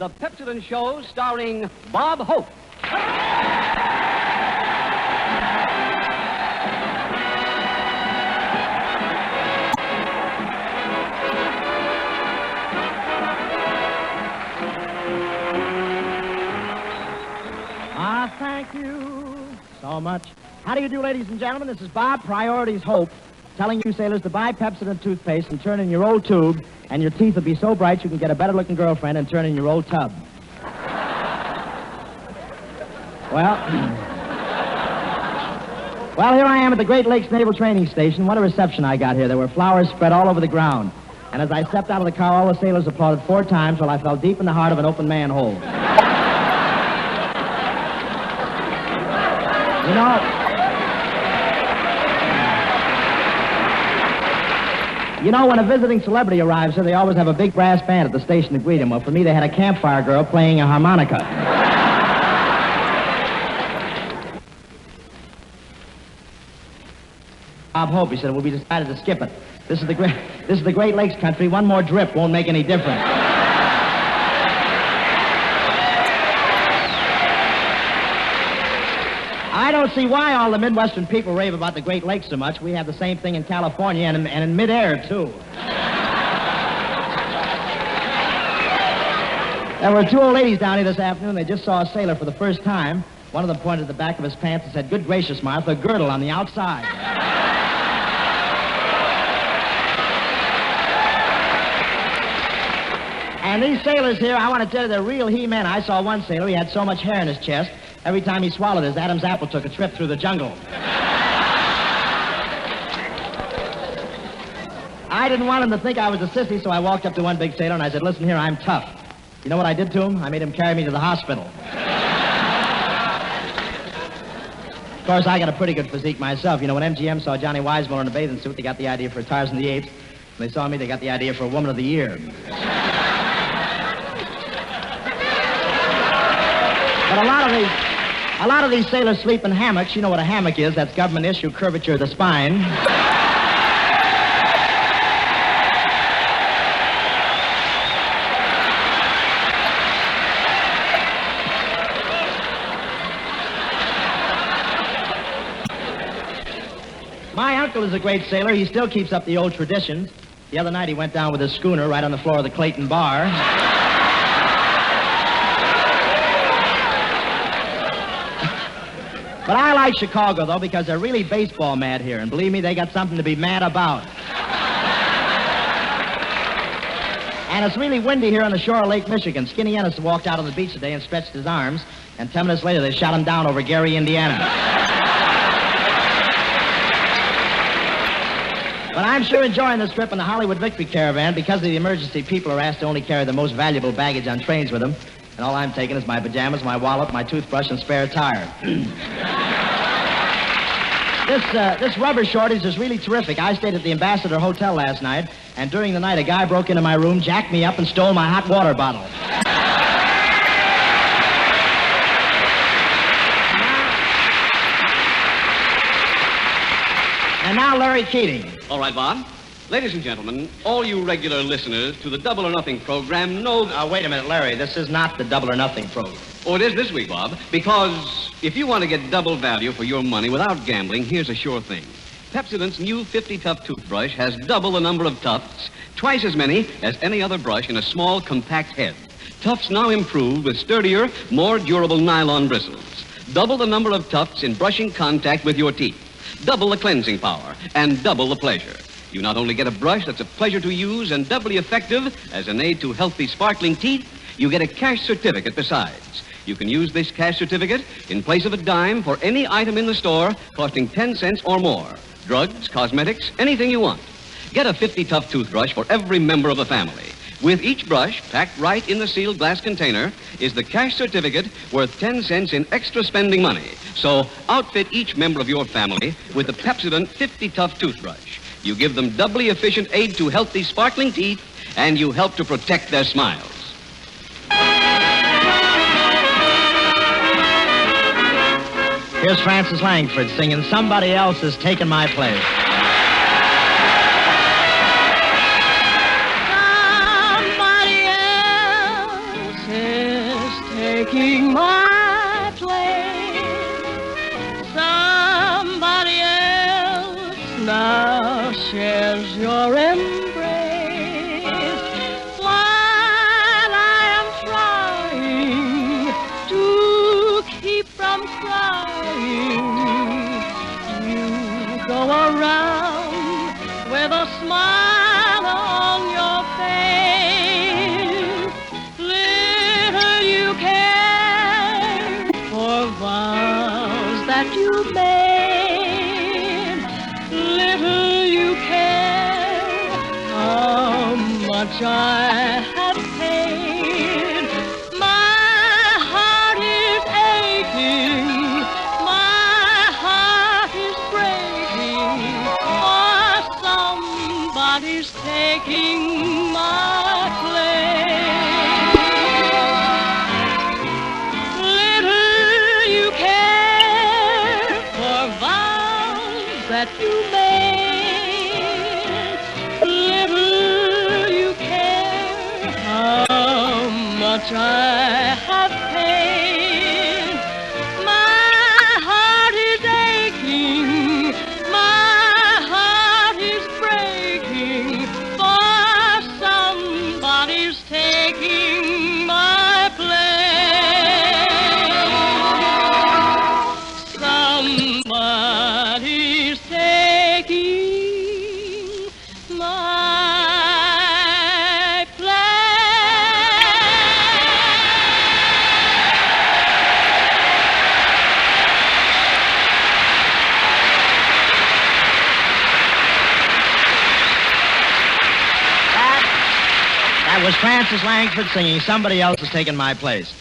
The Pepsodent Show, starring Bob Hope. Thank you so much. How do you do, ladies and gentlemen? This is Bob, Priorities Hope, telling you sailors to buy Pepsodent toothpaste and turn in your old tube, and your teeth will be so bright you can get a better-looking girlfriend and turn in your old tub. Well, here I am at the Great Lakes Naval Training Station. What a reception I got here. There were flowers spread all over the ground. And as I stepped out of the car, all the sailors applauded 4 times while I fell deep in the heart of an open manhole. You know, when a visiting celebrity arrives here, they always have a big brass band at the station to greet him. Well, for me, they had a campfire girl playing a harmonica. Bob Hope, he said, well, we decided to skip it. This is the Great Lakes country. One more drip won't make any difference. I don't see why all the Midwestern people rave about the Great Lakes so much. We have the same thing in California and in midair, too. There were 2 old ladies down here this afternoon. They just saw a sailor for the first time. One of them pointed at the back of his pants and said, "Good gracious, Martha, a girdle on the outside." And these sailors here, I want to tell you, they're real he-men. I saw one sailor, he had so much hair in his chest, every time he swallowed his Adam's apple took a trip through the jungle. I didn't want him to think I was a sissy, so I walked up to one big sailor and I said, "Listen here, I'm tough." You know what I did to him? I made him carry me to the hospital. Of course, I got a pretty good physique myself. You know, when MGM saw Johnny Weissmuller in a bathing suit, they got the idea for Tarzan the Apes. When they saw me, they got the idea for Woman of the Year. But a lot of these sailors sleep in hammocks. You know what a hammock is. That's government issue curvature of the spine. My uncle is a great sailor. He still keeps up the old traditions. The other night he went down with his schooner right on the floor of the Clayton Bar. But I like Chicago, though, because they're really baseball mad here. And believe me, they got something to be mad about. And it's really windy here on the shore of Lake Michigan. Skinny Ennis walked out on the beach today and stretched his arms. And 10 minutes later, they shot him down over Gary, Indiana. But I'm sure enjoying this trip in the Hollywood Victory Caravan. Because of the emergency, people are asked to only carry the most valuable baggage on trains with them. And all I'm taking is my pajamas, my wallet, my toothbrush, and spare tire. This rubber shortage is really terrific. I stayed at the Ambassador Hotel last night, and during the night, a guy broke into my room, jacked me up, and stole my hot water bottle. And now Larry Keating. All right, Bob. Ladies and gentlemen, all you regular listeners to the Double or Nothing program know... Wait a minute, Larry. This is not the Double or Nothing program. Oh, it is this week, Bob. Because if you want to get double value for your money without gambling, here's a sure thing. Pepsodent's new 50 Tuft toothbrush has double the number of tufts, twice as many as any other brush in a small, compact head. Tufts now improved with sturdier, more durable nylon bristles. Double the number of tufts in brushing contact with your teeth. Double the cleansing power and double the pleasure. You not only get a brush that's a pleasure to use and doubly effective as an aid to healthy, sparkling teeth, you get a cash certificate besides. You can use this cash certificate in place of a dime for any item in the store costing 10 cents or more. Drugs, cosmetics, anything you want. Get a 50 Tuft toothbrush for every member of the family. With each brush packed right in the sealed glass container is the cash certificate worth 10 cents in extra spending money. So outfit each member of your family with the Pepsodent 50 Tuft toothbrush. You give them doubly efficient aid to healthy, sparkling teeth, and you help to protect their smiles. Here's Francis Langford singing "Somebody Else Has Taken My Place." Somebody else is taking my place. Somebody else now shares your embrace. While I am trying to keep from crying, you go around with a smile on your face. Little you care for vows that you made. Little you care how much I have paid. My heart is aching. My heart is breaking. For somebody's taking my place. Little you care for vows that you made. Little you care how much I have paid. My heart is aching. My heart is breaking. For somebody's taking my place. Somebody's taking my That was Francis Langford singing Somebody Else Has Taken My Place.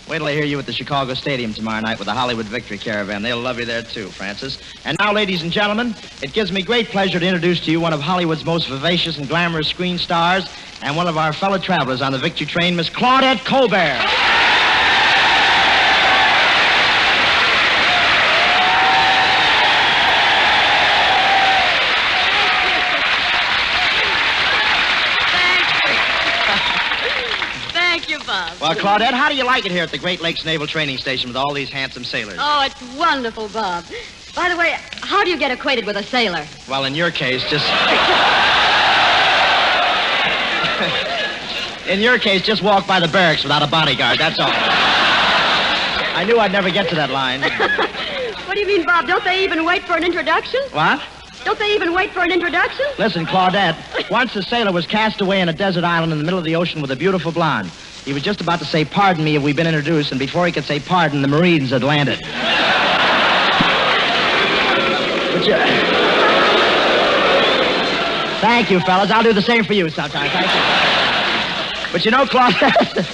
Wait till I hear you at the Chicago Stadium tomorrow night with the Hollywood Victory Caravan. They'll love you there, too, Francis. And now, ladies and gentlemen, it gives me great pleasure to introduce to you one of Hollywood's most vivacious and glamorous screen stars and one of our fellow travelers on the Victory train, Miss Claudette Colbert. Thank you, Bob. Well, Claudette, how do you like it here at the Great Lakes Naval Training Station with all these handsome sailors? Oh, it's wonderful, Bob. By the way, how do you get acquainted with a sailor? Well, in your case, just... In your case, just walk by the barracks without a bodyguard, that's all. I knew I'd never get to that line. What do you mean, Bob? Don't they even wait for an introduction? What? Don't they even wait for an introduction? Listen, Claudette, once a sailor was cast away in a desert island in the middle of the ocean with a beautiful blonde. He was just about to say, "Pardon me, have we been introduced?" And before he could say pardon, the Marines had landed. Thank you, fellas. I'll do the same for you sometime. Thank you. But you know, Claudette...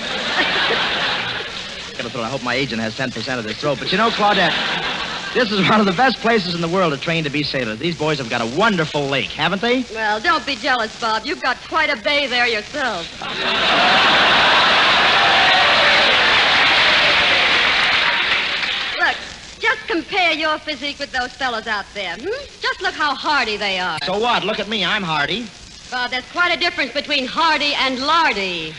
I hope my agent has 10% of this throat. But you know, Claudette, this is one of the best places in the world to train to be sailors. These boys have got a wonderful lake, haven't they? Well, don't be jealous, Bob. You've got quite a bay there yourself. Look, just compare your physique with those fellows out there. Just look how hardy they are. So what? Look at me. I'm hardy. Bob, there's quite a difference between hardy and lardy.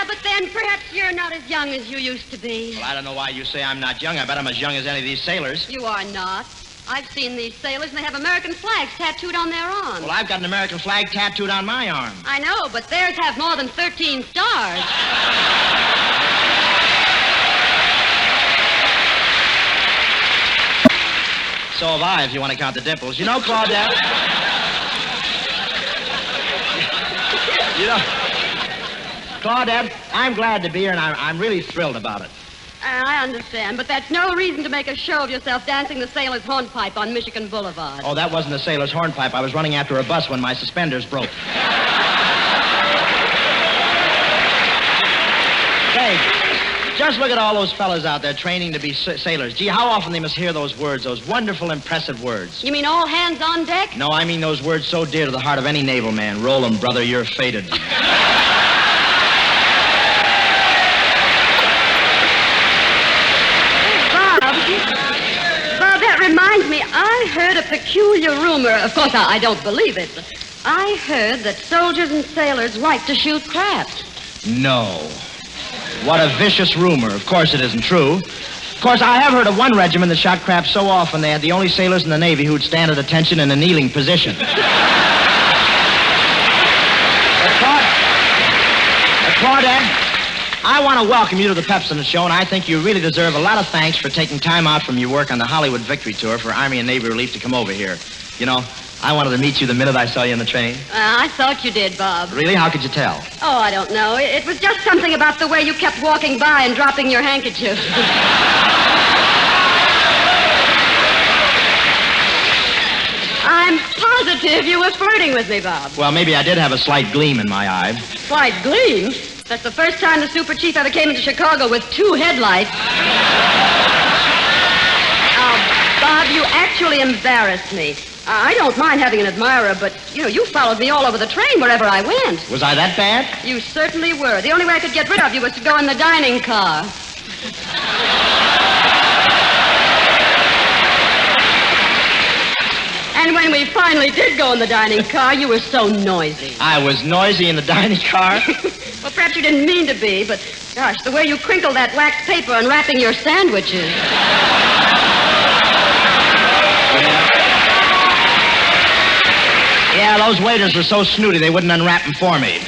But then perhaps you're not as young as you used to be. Well, I don't know why you say I'm not young. I bet I'm as young as any of these sailors. You are not. I've seen these sailors, and they have American flags tattooed on their arms. Well, I've got an American flag tattooed on my arm. I know, but theirs have more than 13 stars. So have I, if you want to count the dimples. You know, Claudette... Claudette, I'm glad to be here, and I'm really thrilled about it. I understand, but that's no reason to make a show of yourself dancing the sailor's hornpipe on Michigan Boulevard. Oh, that wasn't the sailor's hornpipe. I was running after a bus when my suspenders broke. Hey, just look at all those fellas out there training to be sailors. Gee, how often they must hear those words, those wonderful, impressive words. You mean all hands on deck? No, I mean those words so dear to the heart of any naval man. Roll 'em, brother, you're fated. Bob, that reminds me, I heard a peculiar rumor. Of course, I don't believe it. I heard that soldiers and sailors like to shoot craps. No. What a vicious rumor. Of course it isn't true. Of course, I have heard of one regiment that shot craps so often they had the only sailors in the Navy who'd stand at attention in a kneeling position. Claudette, I want to welcome you to the Pepsodent Show, and I think you really deserve a lot of thanks for taking time out from your work on the Hollywood Victory Tour for Army and Navy Relief to come over here. You know, I wanted to meet you the minute I saw you in the train. I thought you did, Bob. Really? How could you tell? Oh, I don't know. It was just something about the way you kept walking by and dropping your handkerchief. I'm positive you were flirting with me, Bob. Well, maybe I did have a slight gleam in my eye. Slight gleam? That's the first time the super chief ever came into Chicago with 2 headlights. Bob, you actually embarrassed me. I don't mind having an admirer, but, you followed me all over the train wherever I went. Was I that bad? You certainly were. The only way I could get rid of you was to go in the dining car. And when we finally did go in the dining car, you were so noisy. I was noisy in the dining car? Well, perhaps you didn't mean to be, but, gosh, the way you crinkled that wax paper unwrapping your sandwiches. Yeah, those waiters were so snooty they wouldn't unwrap them for me.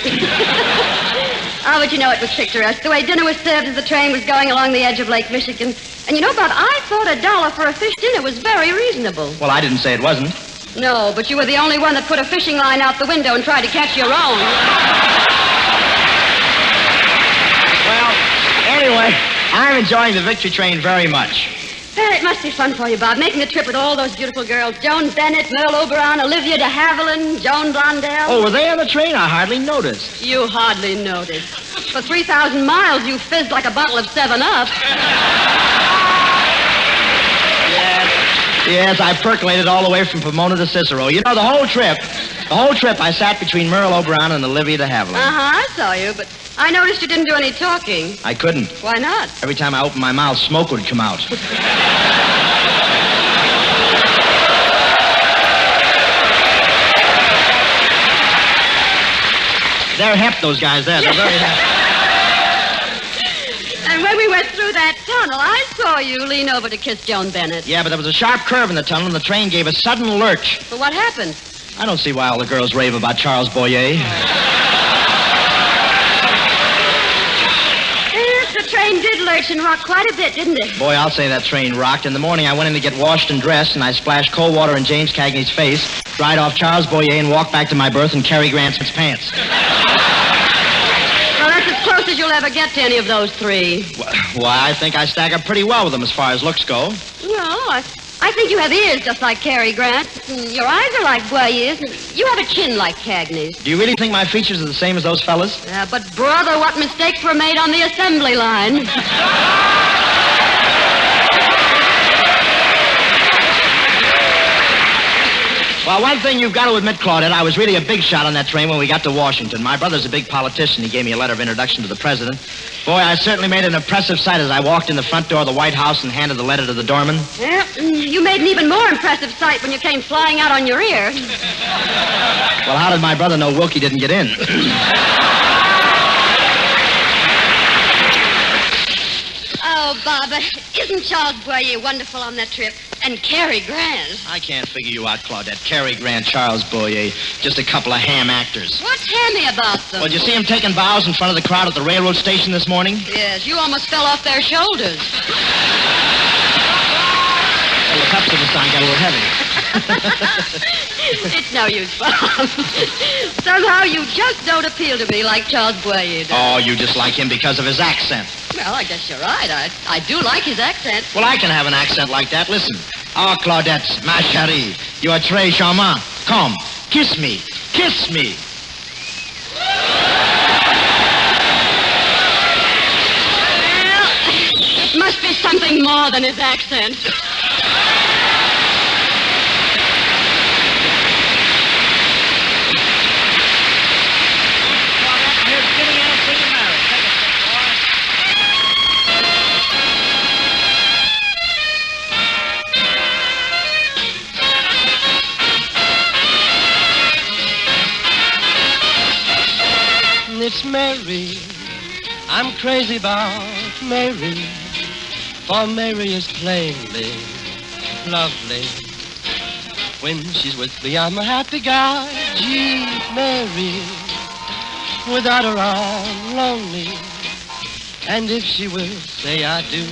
Oh, but it was picturesque. The way dinner was served as the train was going along the edge of Lake Michigan. And Bob, I thought $1 for a fish dinner was very reasonable. Well, I didn't say it wasn't. No, but you were the only one that put a fishing line out the window and tried to catch your own. Well, anyway, I'm enjoying the Victory Train very much. Well, it must be fun for you, Bob, making the trip with all those beautiful girls. Joan Bennett, Merle Oberon, Elvia de Havilland, Joan Blondell. Oh, were they on the train? I hardly noticed. You hardly noticed. For 3,000 miles, you fizzed like a bottle of 7-Up. Yes, I percolated all the way from Pomona to Cicero. The whole trip I sat between Merle Oberon and Olivia de Havilland. I saw you, but I noticed you didn't do any talking. I couldn't. Why not? Every time I opened my mouth, smoke would come out. They're hep, those guys there. They're very hep. And when we went through that tunnel, I saw you lean over to kiss Joan Bennett. Yeah, but there was a sharp curve in the tunnel, and the train gave a sudden lurch. But what happened? I don't see why all the girls rave about Charles Boyer. Yes, the train did lurch and rock quite a bit, didn't it? Boy, I'll say that train rocked. In the morning, I went in to get washed and dressed, and I splashed cold water in James Cagney's face, dried off Charles Boyer, and walked back to my berth in Cary Grant's pants. Well, that's as close as you'll ever get to any of those 3. Why, I think I stack up pretty well with them as far as looks go. Well, I think you have ears just like Cary Grant. And your eyes are like Boyer's. And you have a chin like Cagney's. Do you really think my features are the same as those fellas? But, brother, what mistakes were made on the assembly line. Well, one thing you've got to admit, Claudette, I was really a big shot on that train when we got to Washington. My brother's a big politician. He gave me a letter of introduction to the president. Boy, I certainly made an impressive sight as I walked in the front door of the White House and handed the letter to the doorman. Yeah, you made an even more impressive sight when you came flying out on your ear. Well, how did my brother know Wilkie didn't get in? Oh, Bob, isn't Charles Boyer wonderful on that trip? And Cary Grant. I can't figure you out, Claudette. Cary Grant, Charles Boyer, just a couple of ham actors. What's hammy about them? Well, did you see them taking bows in front of the crowd at the railroad station this morning? Yes, you almost fell off their shoulders. Well, the Pepsodent sign got a little heavy. It's no use, Bob. Somehow you just don't appeal to me like Charles Boyer does. Oh, you just like him because of his accent. Well, I guess you're right. I do like his accent. Well, I can have an accent like that. Listen. Oh, Claudette, ma chérie, you are très charmant. Come, kiss me. Kiss me. Well, it must be something more than his accent. It's Mary. I'm crazy about Mary. For Mary is plainly lovely. When she's with me, I'm a happy guy. Gee, Mary. Without her, I'm lonely. And if she will say I do,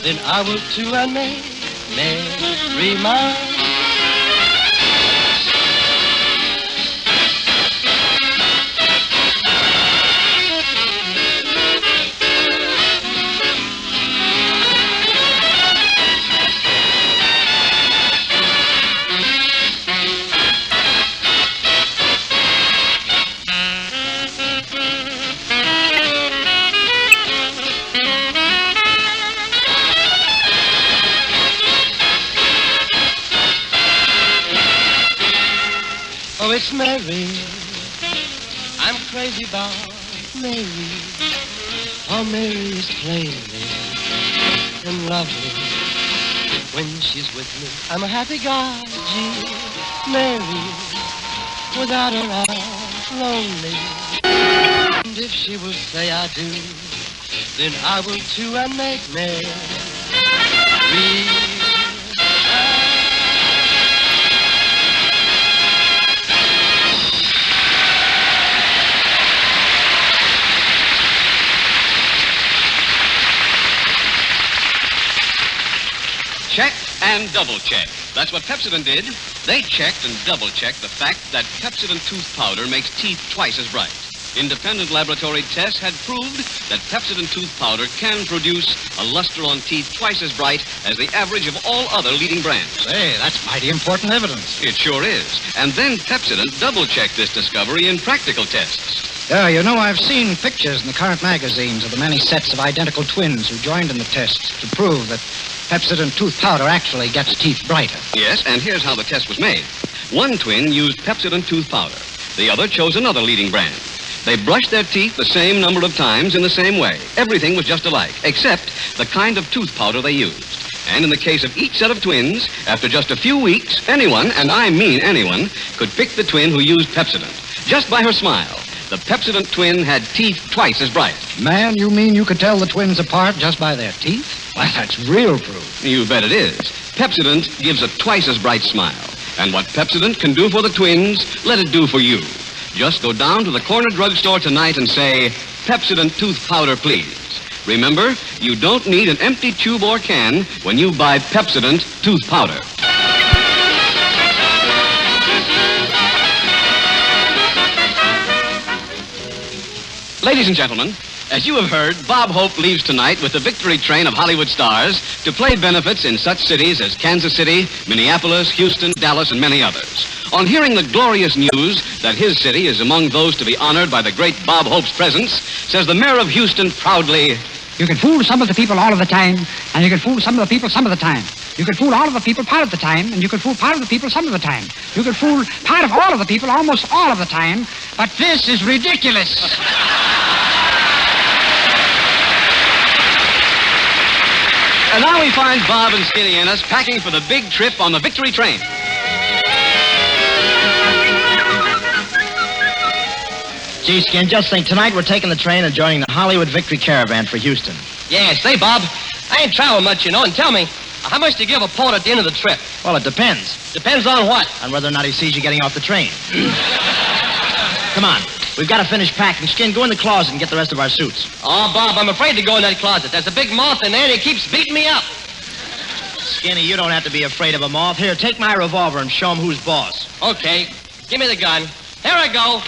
then I will too, and Mary mine. Oh, it's Mary. I'm crazy about Mary. Oh, Mary is plainly and lovely. When she's with me, I'm a happy guy. Gee, Mary. Without her, I'm lonely. And if she will say I do, then I will too, and make Mary. Check and double check. That's what Pepsodent did. They checked and double checked the fact that Pepsodent tooth powder makes teeth twice as bright. Independent laboratory tests had proved that Pepsodent tooth powder can produce a luster on teeth twice as bright as the average of all other leading brands. Say, that's mighty important evidence. It sure is. And then Pepsodent double-checked this discovery in practical tests. Yeah, you know, I've seen pictures in the current magazines of the many sets of identical twins who joined in the tests to prove that Pepsodent tooth powder actually gets teeth brighter. Yes, and here's how the test was made. One twin used Pepsodent tooth powder. The other chose another leading brand. They brushed their teeth the same number of times in the same way. Everything was just alike, except the kind of tooth powder they used. And in the case of each set of twins, after just a few weeks, anyone, and I mean anyone, could pick the twin who used Pepsodent. Just by her smile, the Pepsodent twin had teeth twice as bright. Man, you mean you could tell the twins apart just by their teeth? Why, that's real proof. You bet it is. Pepsodent gives a twice as bright smile. And what Pepsodent can do for the twins, let it do for you. Just go down to the corner drugstore tonight and say, Pepsodent tooth powder, please. Remember, you don't need an empty tube or can when you buy Pepsodent tooth powder. Ladies and gentlemen, as you have heard, Bob Hope leaves tonight with the victory train of Hollywood stars to play benefits in such cities as Kansas City, Minneapolis, Houston, Dallas, and many others. On hearing the glorious news that his city is among those to be honored by the great Bob Hope's presence, says the mayor of Houston proudly, "You can fool some of the people all of the time, and you can fool some of the people some of the time. You can fool all of the people part of the time, and you can fool part of the people some of the time. You can fool part of all of the people almost all of the time, but this is ridiculous." And now we find Bob and Skinny Ennis packing for the big trip on the victory train. Gee, Skin, just think, tonight we're taking the train and joining the Hollywood Victory Caravan for Houston. Yeah, say, Bob, I ain't traveled much, you know, and tell me, how much do you give a port at the end of the trip? Well, it depends. Depends on what? On whether or not he sees you getting off the train. Come on. We've got to finish packing. Skin, go in the closet and get the rest of our suits. Oh, Bob, I'm afraid to go in that closet. There's a big moth in there, and he keeps beating me up. Skinny, you don't have to be afraid of a moth. Here, take my revolver and show him who's boss. Okay. Give me the gun. Here I go.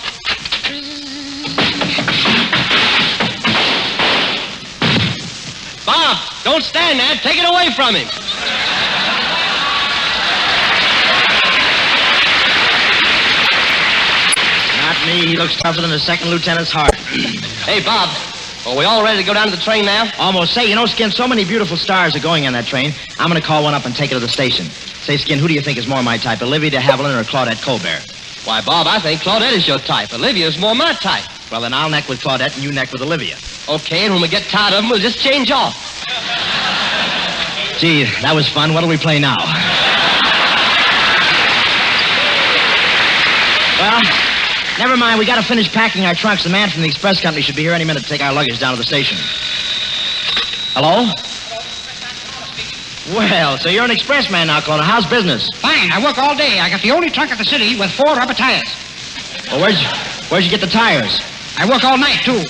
Bob, don't stand there. Take it away from him. Not me. He looks tougher than a second lieutenant's heart. Hey, Bob, are we all ready to go down to the train now? Almost. Say, you know, Skin, so many beautiful stars are going on that train. I'm going to call one up and take it to the station. Say, Skin, who do you think is more my type, Elvia de Havilland or Claudette Colbert? Why, Bob, I think Claudette is your type. Olivia's more my type. Well, then I'll neck with Claudette and you neck with Elvia. Okay, and when we get tired of them, we'll just change off. Gee, that was fun. What'll we play now? Well, Never mind, we gotta finish packing our trunks. The man from the express company should be here any minute to take our luggage down to the station. Hello? Well, so you're an express man now, Colonna. How's business? Fine. I work all day. I got the only trunk at the city with 4 rubber tires. Well, where'd you get the tires? I work all night, too.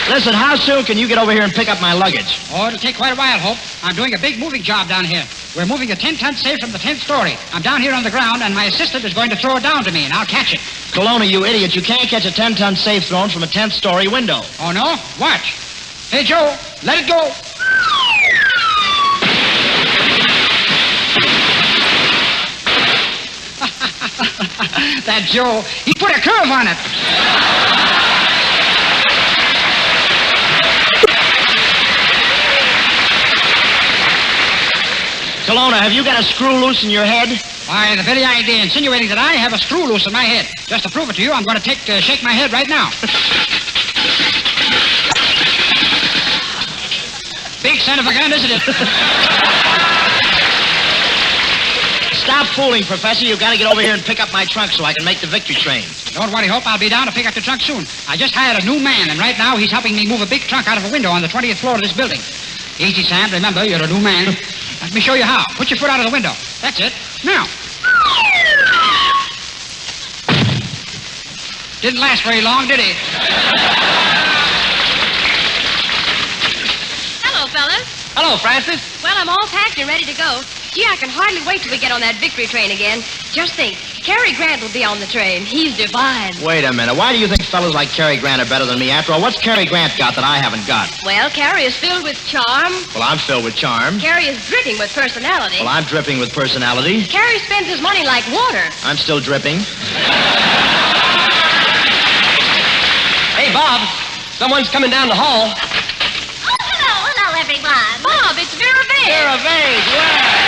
Listen, how soon can you get over here and pick up my luggage? Oh, it'll take quite a while, Hope. I'm doing a big moving job down here. We're moving a 10-ton safe from the 10th story. I'm down here on the ground, and my assistant is going to throw it down to me, and I'll catch it. Colonna, you idiot. You can't catch a 10-ton safe thrown from a 10th story window. Oh, no? Watch. Hey, Joe, let it go. That Joe, he put a curve on it. Colonna, have you got a screw loose in your head? Why, the very idea, insinuating that I have a screw loose in my head. Just to prove it to you, I'm going to shake my head right now. Big son of a gun, isn't it? Stop fooling, Professor. You've got to get over here and pick up my trunk so I can make the victory train. Don't worry, Hope. I'll be down to pick up the trunk soon. I just hired a new man, and right now he's helping me move a big trunk out of a window on the 20th floor of this building. Easy, Sam. Remember, you're a new man. Let me show you how. Put your foot out of the window. That's it. Now. Didn't last very long, did he? Hello, fellas. Hello, Francis. Well, I'm all packed and ready to go. Gee, I can hardly wait till we get on that victory train again. Just think, Cary Grant will be on the train. He's divine. Wait a minute. Why do you think fellas like Cary Grant are better than me? After all, what's Cary Grant got that I haven't got? Well, Cary is filled with charm. Well, I'm filled with charm. Cary is dripping with personality. Well, I'm dripping with personality. Cary spends his money like water. I'm still dripping. Hey, Bob, someone's coming down the hall. Hello, everyone. Bob, it's Vera Vane. Vera Vane, well.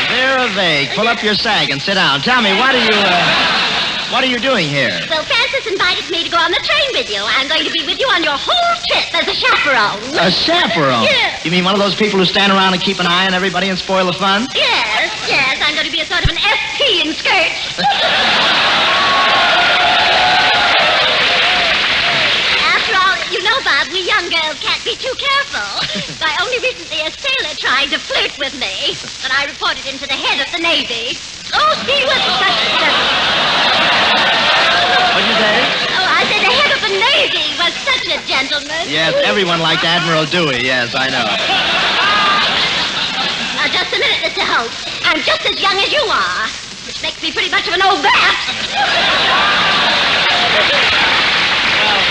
Vera Vane, pull up your sag and sit down. Tell me, what are you doing here? Well, Francis invited me to go on the train with you. I'm going to be with you on your whole trip as a chaperone. A chaperone? Yes. You mean one of those people who stand around and keep an eye on everybody and spoil the fun? Yes. I'm going to be a sort of an SP in skirts. After all, you know, Bob, we young girls can't be too careful. I only recently a sailor tried to flirt with me, but I reported him to the head of the Navy. Oh, he was such a... What'd you say? Oh, I said the head of the Navy was such a gentleman. Yes, everyone liked Admiral Dewey. Yes, I know. Now, just a minute, Mr. Hope. I'm just as young as you are, which makes me pretty much of an old bat. Well,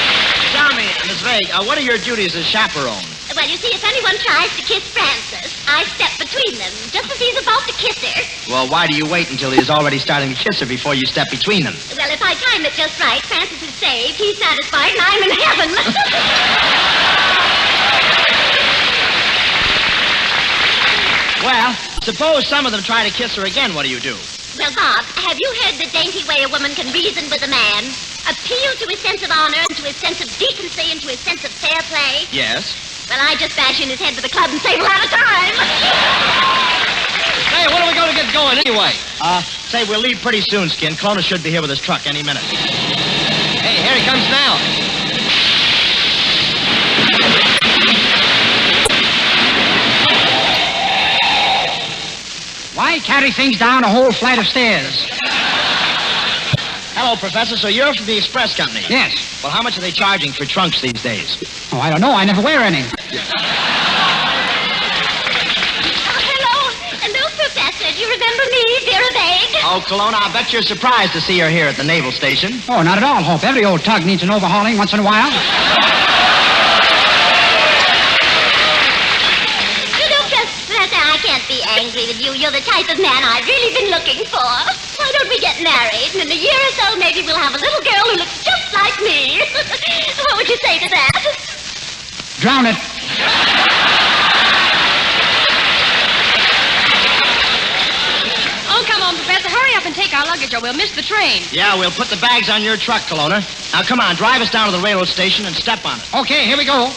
tell me, Miss Vague, what are your duties as chaperone? Well, you see, if anyone tries to kiss Francis, I step between them, just as he's about to kiss her. Well, why do you wait until he's already starting to kiss her before you step between them? Well, if I time it just right, Francis is saved, he's satisfied, and I'm in heaven. Well, suppose some of them try to kiss her again, what do you do? Well, Bob, have you heard the dainty way a woman can reason with a man? Appeal to his sense of honor, and to his sense of decency, and to his sense of fair play? Yes. Well, I just bash in his head with a club and say, we'll have a time. Hey, when are we going to get going anyway? Say, we'll leave pretty soon, Skin. Colonna should be here with his truck any minute. Hey, here he comes now. Why carry things down a whole flight of stairs? Hello, Professor. So you're from the express company? Yes. Well, how much are they charging for trunks these days? Oh, I don't know. I never wear any. Hello, Professor. Do you remember me, Vera Vane? Oh, Colonna, I bet you're surprised to see her here at the naval station. Oh, not at all, Hope. Every old tug needs an overhauling once in a while. You know, Professor, I can't be angry with you. You're the type of man I've really been looking for. Why don't we get married? And in a year or so, maybe we'll have a little girl who looks just like me. What would you say to that? Drown it. Oh, come on, Professor. Hurry up and take our luggage or we'll miss the train. Yeah, we'll put the bags on your truck, Colonna. Now, come on, drive us down to the railroad station and step on it. Okay, here we go.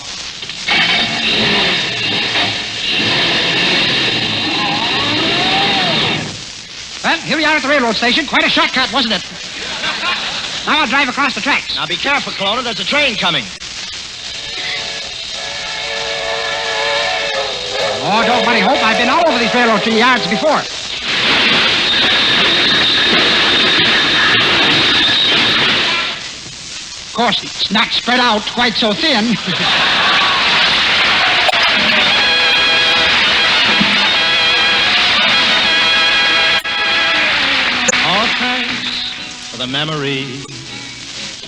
are at the railroad station. Quite a shortcut, wasn't it? Now I'll drive across the tracks. Now be careful, Colonna. There's a train coming. Oh, don't buddy hope. I've been all over these railroad yards before. Of course, it's not spread out quite so thin. All thanks for the memory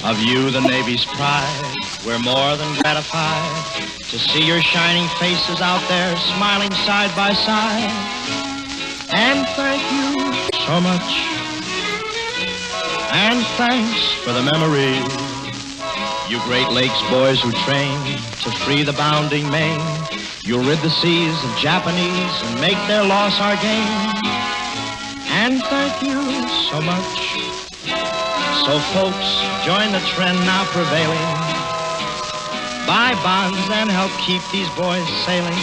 of you, the Navy's pride. We're more than gratified to see your shining faces out there smiling side by side. And thank you so much. And thanks for the memory. You Great Lakes boys who train to free the bounding Maine. You'll rid the seas of Japanese and make their loss our gain. And thank you so much. So folks, join the trend now prevailing. Buy bonds and help keep these boys sailing.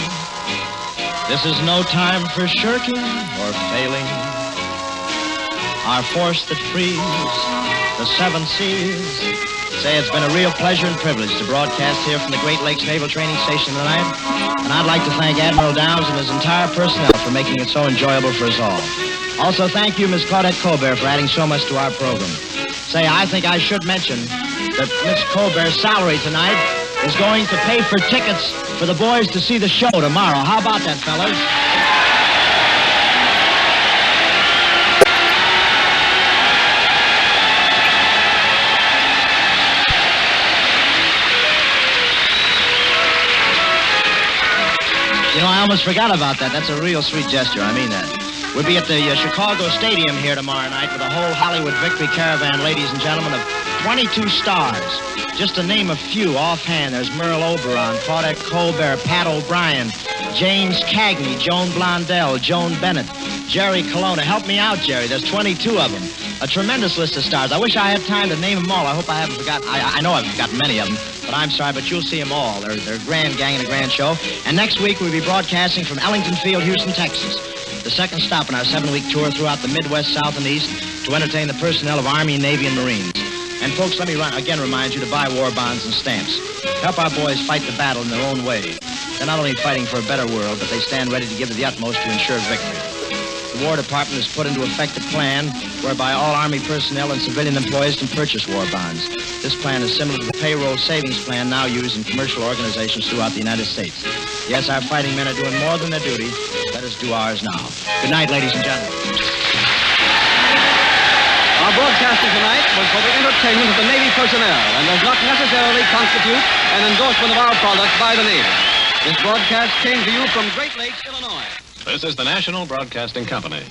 This is no time for shirking or failing. Our force that frees the seven seas. Say it's been a real pleasure and privilege to broadcast here from the Great Lakes Naval Training Station tonight. And I'd like to thank Admiral Downs and his entire personnel for making it so enjoyable for us all. Also, thank you, Miss Claudette Colbert, for adding so much to our program. Say, I think I should mention that Miss Colbert's salary tonight is going to pay for tickets for the boys to see the show tomorrow. How about that, fellas? You know, I almost forgot about that. That's a real sweet gesture. I mean that. We'll be at the Chicago Stadium here tomorrow night with a whole Hollywood Victory Caravan, ladies and gentlemen, of 22 stars. Just to name a few offhand, there's Merle Oberon, Claudette Colbert, Pat O'Brien, James Cagney, Joan Blondell, Joan Bennett, Jerry Colonna. Help me out, Jerry. There's 22 of them. A tremendous list of stars. I wish I had time to name them all. I hope I haven't forgotten. I know I've forgotten many of them, but I'm sorry, but you'll see them all. They're a grand gang and a grand show. And next week, we'll be broadcasting from Ellington Field, Houston, Texas. The second stop in our 7-week tour throughout the Midwest, South, and East to entertain the personnel of Army, Navy, and Marines. And folks, let me again remind you to buy war bonds and stamps. Help our boys fight the battle in their own way. They're not only fighting for a better world, but they stand ready to give it the utmost to ensure victory. The War Department has put into effect a plan whereby all Army personnel and civilian employees can purchase war bonds. This plan is similar to the payroll savings plan now used in commercial organizations throughout the United States. Yes, our fighting men are doing more than their duty. Let us do ours now. Good night, ladies and gentlemen. Our broadcasting tonight was for the entertainment of the Navy personnel and does not necessarily constitute an endorsement of our product by the Navy. This broadcast came to you from Great Lakes, Illinois. This is the National Broadcasting Company.